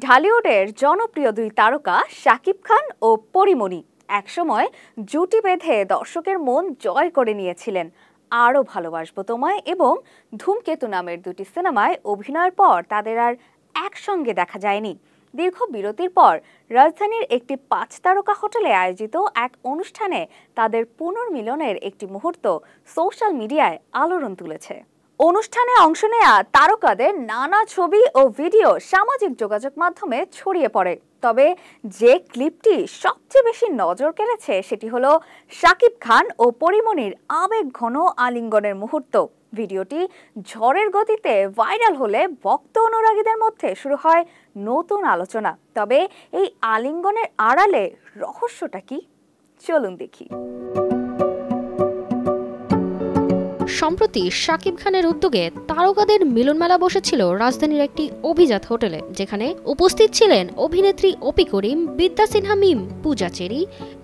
ঢালিউডের জনপ্রিয় দুই তারকা শাকিব খান ও পরীমণি একসময় জুটি বেঁধে দর্শকের মন জয় করে নিয়েছিলেন। আরও ভালোবাসবো তোমায় এবং ধূমকেতু নামের দুটি সিনেমায় অভিনয়ের পর তাদের আর একসঙ্গে দেখা যায়নি। দীর্ঘ বিরতির পর রাজধানীর একটি 5 তারকা হোটেলে আয়োজিত এক অনুষ্ঠানে তাদের পুনর্মিলনের একটি মুহূর্ত সোশ্যাল মিডিয়ায় আলোড়ন তুলেছে। অনুষ্ঠানে অংশ নেয়া তারকাদের নানা ছবি ও ভিডিও সামাজিক যোগাযোগ মাধ্যমে ছড়িয়ে পড়ে। তবে যে ক্লিপটি সবচেয়ে বেশি নজর কেড়েছে সেটি হলো শাকিব খান ও পরীমণির আবেগঘন আলিঙ্গনের মুহূর্ত। ভিডিওটি ঝড়ের গতিতে ভাইরাল হলে ভক্ত অনুরাগীদের মধ্যে শুরু হয় নতুন আলোচনা। তবে এই আলিঙ্গনের আড়ালে রহস্যটা কি, চলুন দেখি। সম্প্রতি শাকিব খানের উদ্যোগে তারকাদের মিলনমেলা বসেছিল রাজধানীর একটি অভিজাত হোটেলে, যেখানে উপস্থিত ছিলেন অভিনেত্রী অপি করিম, বিদ্যা সিনহা মিম, পূজা চেরি,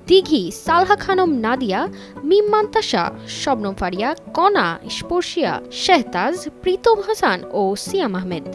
দিঘি, সালহা খানম নাদিয়া, মিম মান্তাসা, শবনম ফারিয়া, কনা, স্পর্শিয়া, শেহতাজ, প্রীতম হাসান ও সিয়াম আহমেদ।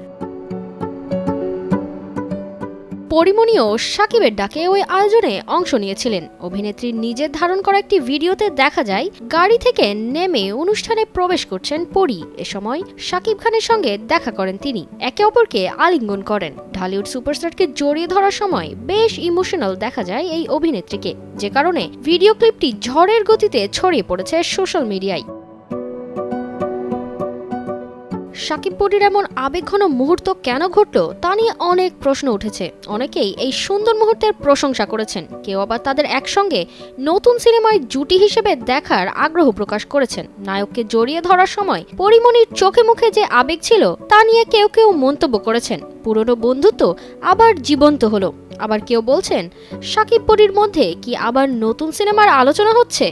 পরীমণিও শাকিবের ডাকে ওই আয়োজনে অংশ নিয়েছিলেন। অভিনেত্রীর নিজের ধারণ করা একটি ভিডিওতে দেখা যায় গাড়ি থেকে নেমে অনুষ্ঠানে প্রবেশ করছেন পরী। এ সময় শাকিব খানের সঙ্গে দেখা করেন তিনি, একে অপরকে আলিঙ্গন করেন। ঢালিউড সুপারস্টারকে জড়িয়ে ধরার সময় বেশ ইমোশনাল দেখা যায় এই অভিনেত্রীকে, যে কারণে ভিডিও ক্লিপটি ঝড়ের গতিতে ছড়িয়ে পড়েছে সোশ্যাল মিডিয়ায়। শাকিব পরীর এমন আবেগঘন মুহূর্ত কেন ঘটল তা নিয়ে অনেক প্রশ্ন উঠেছে। অনেকেই এই সুন্দর মুহূর্তের প্রশংসা করেছেন, কেউ আবার তাদের একসঙ্গে নতুন সিনেমায় জুটি হিসেবে দেখার আগ্রহ প্রকাশ করেছেন। নায়ককে জড়িয়ে ধরার সময় পরীমণির চোখে মুখে যে আবেগ ছিল তা নিয়ে কেউ কেউ মন্তব্য করেছেন পুরনো বন্ধুত্ব আবার জীবন্ত হলো। আবার কেউ বলছেন শাকিব পরীর মধ্যে কি আবার নতুন সিনেমার আলোচনা হচ্ছে।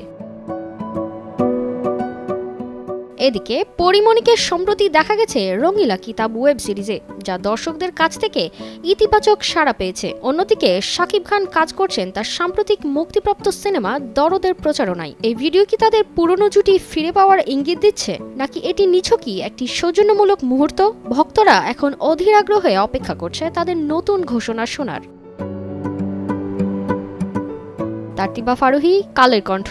এদিকে পরীমণিকে সম্প্রতি দেখা গেছে রঙিলা কিতাব ওয়েব সিরিজে, যা দর্শকদের কাছ থেকে ইতিবাচক সাড়া পেয়েছে। অন্যদিকে শাকিব খান কাজ করছেন তার সাম্প্রতিক মুক্তিপ্রাপ্ত সিনেমা দরদের প্রচারণায়। এই ভিডিও কি তাদের পুরনো জুটি ফিরে পাওয়ার ইঙ্গিত দিচ্ছে, নাকি এটি নিছকই একটি সৌজন্যমূলক মুহূর্ত? ভক্তরা এখন অধীর আগ্রহে অপেক্ষা করছে তাদের নতুন ঘোষণা শোনার। তারতিবা ফারুহি, কালের কণ্ঠ।